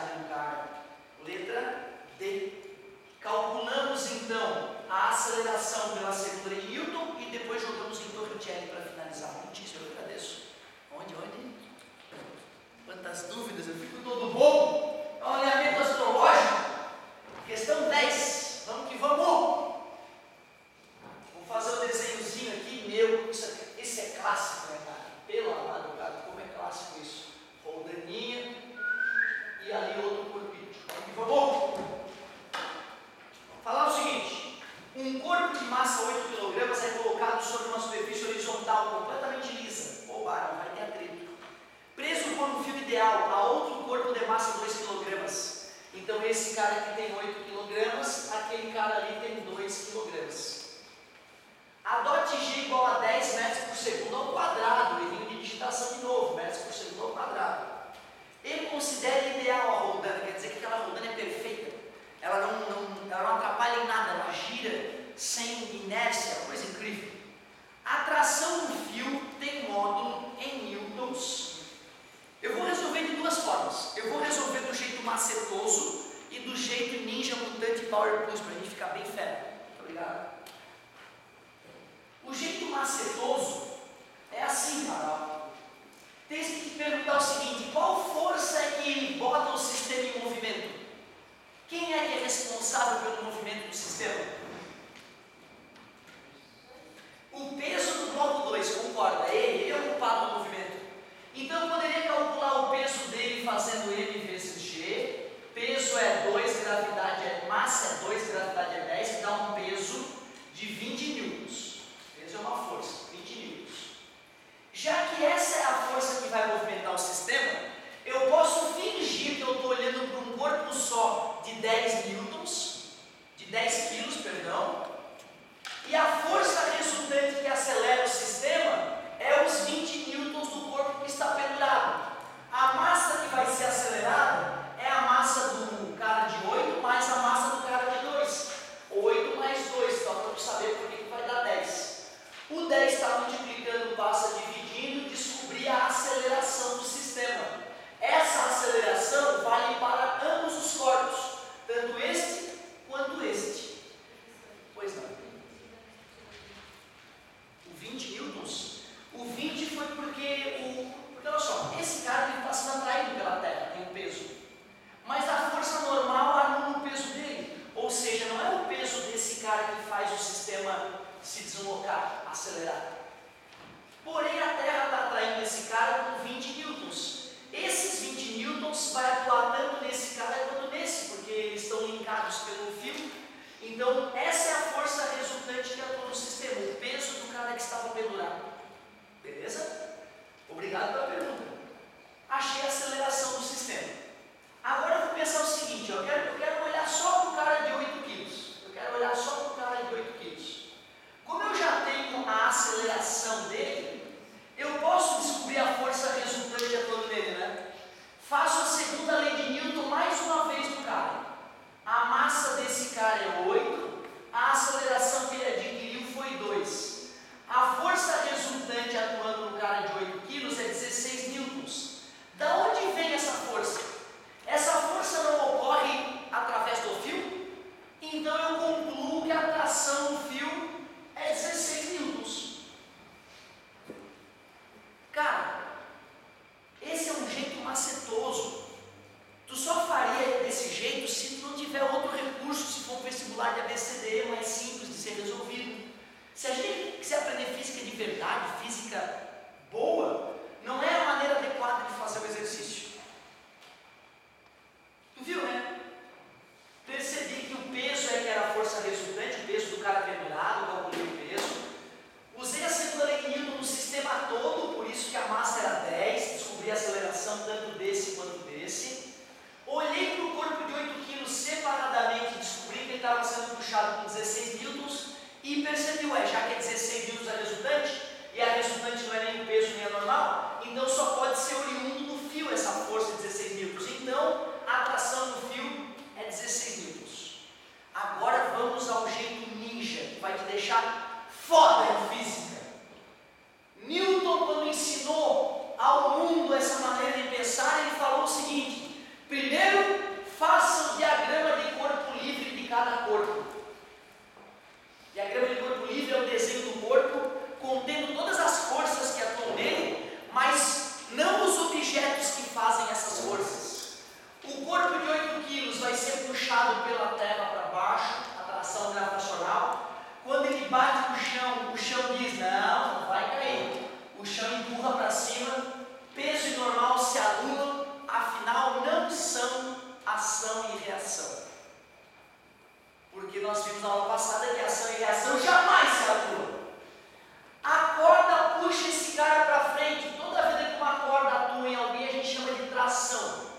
velocidade do cara. Letra D. Calculamos então a aceleração pela segunda lei de Newton e depois jogamos em Torricelli para finalizar. Muitíssimo, eu agradeço. Onde? Quantas dúvidas, eu fico todo bobo. É um alinhamento astrológico. Questão 10. Vamos que vamos. Vou fazer um desenhozinho aqui, meu. Esse é clássico, né, cara? Pelo amado, cara, como é clássico isso. Roldaninha e ali outro corpinho. Vamos que vamos. Falar o seguinte: um corpo de massa 8 kg é colocado sobre uma superfície horizontal completamente lisa, ou barão, vai ter atrito, preso por um fio ideal a outro corpo de massa 2 kg. Então esse cara aqui tem 8 kg, aquele cara ali tem 2 kg. Adote G igual a 10 metros por segundo ao quadrado, errinho de digitação de novo, metros por segundo ao quadrado. Ele considera ideal a roldana, quer dizer que aquela roldana é perfeita. Ela não atrapalha em nada, ela gira sem inércia, coisa incrível. A tração do fio tem módulo em newtons. Eu vou resolver de duas formas. Eu vou resolver do jeito macetoso e do jeito ninja mutante power plus, para a gente ficar bem fera. Muito obrigado. O jeito macetoso é assim, cara. Tem que te perguntar o seguinte: qual força é que bota o sistema em movimento? Quem é que é responsável pelo movimento do sistema? O peso do bloco 2, concorda? Ele é o culpado do movimento. Então eu poderia calcular o peso dele fazendo M vezes G. Peso é 2, gravidade é massa, é 2, gravidade é 10, que dá um peso de 20 newtons. Peso é uma força, 20 newtons. Já que essa é a força que vai movimentar o sistema, eu posso fingir que eu estou olhando para um corpo só de 10 newtons, de 10 quilos, perdão, e a força resultante que acelera o sistema é os 20 newtons do corpo que está pendurado. A massa que vai ser acelerada é a massa do cara de 8 mais a massa do cara de 2. 8 mais 2, só para eu saber por que vai dar 10. O 10 está multiplicando, passa dividindo, descobrir a aceleração do sistema. Essa aceleração vale para ambos os corpos, tanto este quanto este. Pois não. O 20 newtons, o 20 foi porque olha só, esse cara está sendo atraído pela Terra, tem um peso. Mas a força normal anula o peso dele. Ou seja, não é o peso desse cara que faz o sistema se deslocar, acelerar. Porém, a Terra está atraindo esse cara com 20 newtons. Esses 20 newtons vai atuar tanto nesse cara quanto nesse, porque eles estão linkados pelo fio. Então, essa é a força resultante que atua no sistema, o peso do cara que estava pendurado. Beleza? Obrigado pela pergunta. Achei a aceleração do sistema. Agora eu vou pensar o seguinte: eu quero olhar só para o cara de 8 quilos. Eu quero olhar só para o cara de 8 quilos. Como eu já tenho a aceleração dele, eu posso descobrir a força resultante atuando nele, né? Faço a segunda lei de Newton mais uma vez no cara. A massa desse cara é 8, a aceleração que ele adquiriu foi 2. A força resultante atuando no cara de 8 kg é 16 newtons. Da onde vem essa força? Essa força não ocorre através do fio? Então eu concluo que a tração do fio é 16 newtons. Cara, esse é um jeito macetoso. Tu só faria desse jeito se tu não tiver outro recurso, se for um vestibular de ABCD mais simples de ser resolvido. Se a gente quiser aprender física de verdade, física boa, não é a maneira adequada de fazer o exercício. Tu viu, né? Percebi que o peso é que era a força resultante, o peso do cara pendurado, calculei o peso. Usei a segunda lei de Newton no sistema todo, por isso que a massa era 10, descobri a aceleração tanto desse quanto desse. Olhei para o corpo de 8 kg separadamente, descobri que ele estava sendo puxado com 16 newtons e percebi, já que é 16 newtons a resultante, e a resultante não é nem o peso nem a normal, então só pode ser oriundo do fio essa força de 16 newtons. Então, a atração do fio é 16 newtons. Agora vamos ao jeito ninja, que vai te deixar foda em física. Newton, quando ensinou ao mundo essa maneira de pensar, ele falou o seguinte: primeiro, Porque nós vimos na aula passada que ação e reação jamais se atuam. A corda puxa esse cara para frente. Toda vida que uma corda atua em alguém, a gente chama de tração.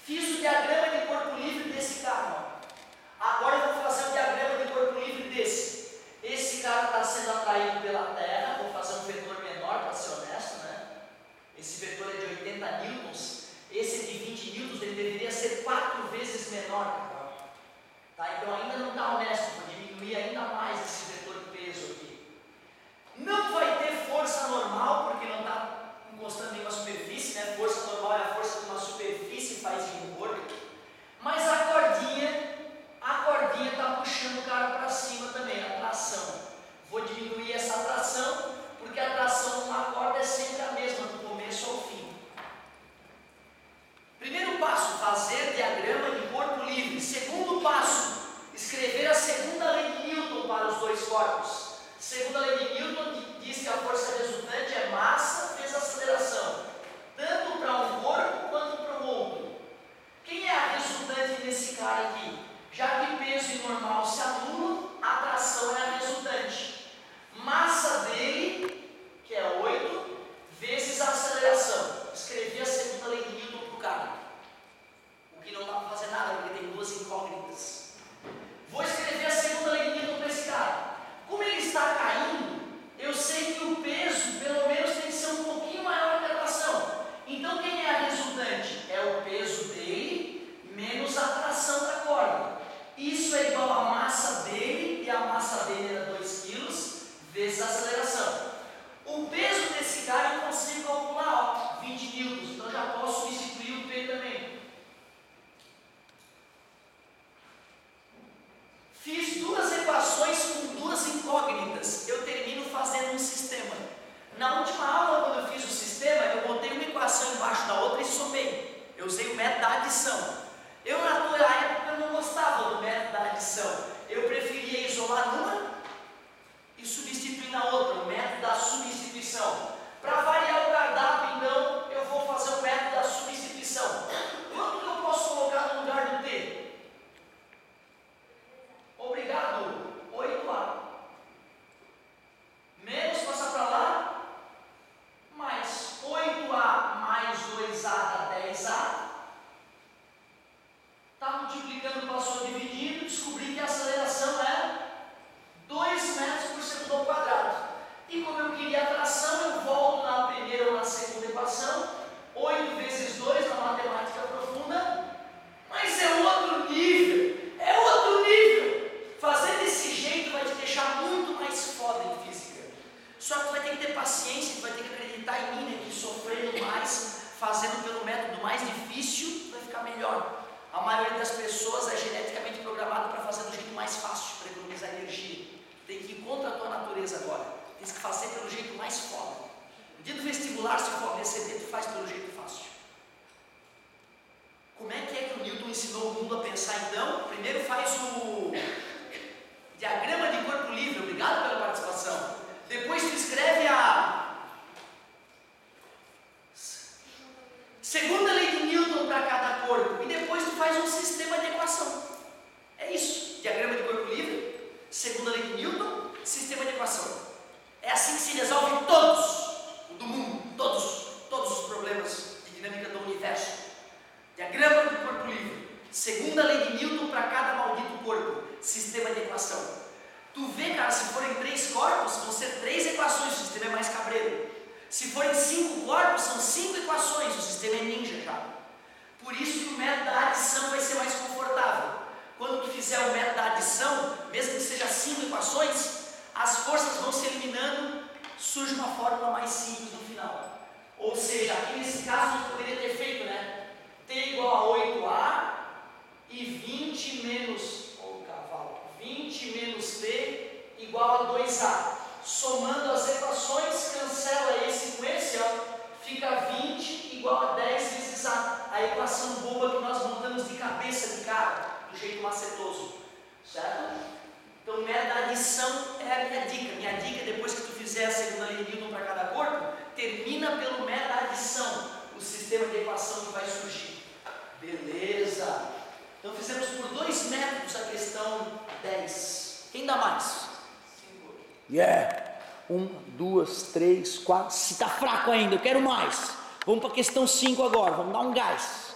Fiz o diagrama de corpo livre desse cara. Agora eu vou fazer o diagrama de corpo livre desse. Esse cara está sendo atraído pela Terra. Vou fazer um vetor menor para ser honesto, né? Esse vetor é de 80 newtons. Esse é de 20 newtons. Ele deveria ser 4 vezes menor. Tá? Então ainda não está honesto. Vou diminuir ainda mais esse vetor de peso aqui. Não vai ter força normal, porque não está encostando em nenhuma superfície, né? Força normal é a força que uma superfície faz em um corpo. Mas a cordinha está puxando o cara para cima também, a tração. Vou diminuir essa tração, porque a tração de uma corda é sempre a mesma, do começo ao fim. Primeiro passo, fazer diagrama de corpo livre. Segundo passo, escrever a segunda lei de Newton para os dois corpos. Segunda lei de Newton diz que a força resultante é massa vezes aceleração, tanto para um corpo quanto para o outro. Quem é a resultante desse cara aqui? Já que peso e normal se anulam, a tração é a resultante. Massa dele, que é 8, vezes a aceleração. Escrevi a segunda lei de Newton para o cara. O que não dá para fazer nada, porque tem duas incógnitas. Vou escrever a segunda lei de Newton para esse cara. Como ele está caindo, eu sei que o peso, pelo menos, tem que ser um pouquinho maior que a tração. Então, quem é a resultante? É o peso dele menos a tração da corda. Isso é igual a massa dele, e a massa dele era 2 kg, vezes a aceleração. O peso desse cara eu consigo calcular, ó, 20 newtons. Então, já posso substituir o P também. Fiz 2 equações com 2 incógnitas. Eu termino fazendo um sistema. Na última aula, quando eu fiz o sistema, eu botei uma equação embaixo da outra e somei. Eu usei o método da adição. Eu, na época, eu não gostava do método da adição. Eu preferia isolar uma e substituir na outra, o método da substituição. Para variar o cardápio, então, eu vou fazer o método da substituição. Quanto que eu posso colocar no lugar do T? Obrigado, 8A. Menos passar para lá, mais 8A mais 2A dá 10A. Está multiplicando, passou dividindo, descobri que a aceleração é 2 metros por segundo ao quadrado. E como eu queria a tração, eu volto na primeira ou na segunda equação. 8 vezes 2 na matemática profunda. Mas é outro nível. É outro nível. Fazer desse jeito vai te deixar muito mais foda em física. Só que tu vai ter que ter paciência, tu vai ter que acreditar em mim, né, que sofrendo mais, fazendo pelo método mais difícil, vai ficar melhor. A maioria das pessoas é geneticamente programada para fazer do jeito mais fácil, para economizar energia. Tem que ir contra a tua natureza agora. Tem que fazer pelo jeito mais foda. No dia do vestibular, se for receber, tu faz pelo jeito fácil. Como é que o Newton ensinou o mundo a pensar então? Primeiro faz o diagrama de corpo livre. Obrigado pela participação. Depois tu escreve a segunda lei de Newton para cada corpo. E depois tu faz um sistema de equação. É isso. Diagrama de corpo livre, segunda lei de Newton, sistema de equação. É assim que se resolve todos do mundo, todos os problemas de dinâmica do universo. Diagrama de corpo livre, segunda lei de Newton para cada maldito corpo, sistema de equação. Tu vê, cara, se forem 3 corpos, vão ser 3 equações, o sistema é mais cabreiro. Se forem 5 corpos, são 5 equações, o sistema é ninja já. Por isso que o método da adição vai ser mais confortável. Quando tu fizer o método da adição, mesmo que seja 5 equações, as forças vão se eliminando, surge uma fórmula mais simples no final. Ou seja, aqui nesse caso eu poderia ter feito, né? T igual a 8A e 20 menos, 20 menos T igual a 2A. Somando as equações, cancela esse com esse, ó, fica 20 igual a 10 vezes a equação boba que nós montamos de cabeça de cara, do jeito macetoso, certo? Então, o método da adição é a minha dica. Minha dica, depois que tu fizer a segunda lei de Newton para cada corpo, termina pelo método da adição, o sistema de equação que vai surgir. Beleza? Então, fizemos por 2 métodos a questão 10. Quem dá mais? Yeah. 1, 2, 3, 4. Se tá fraco ainda, eu quero mais. Vamos para a questão 5 agora. Vamos dar um gás.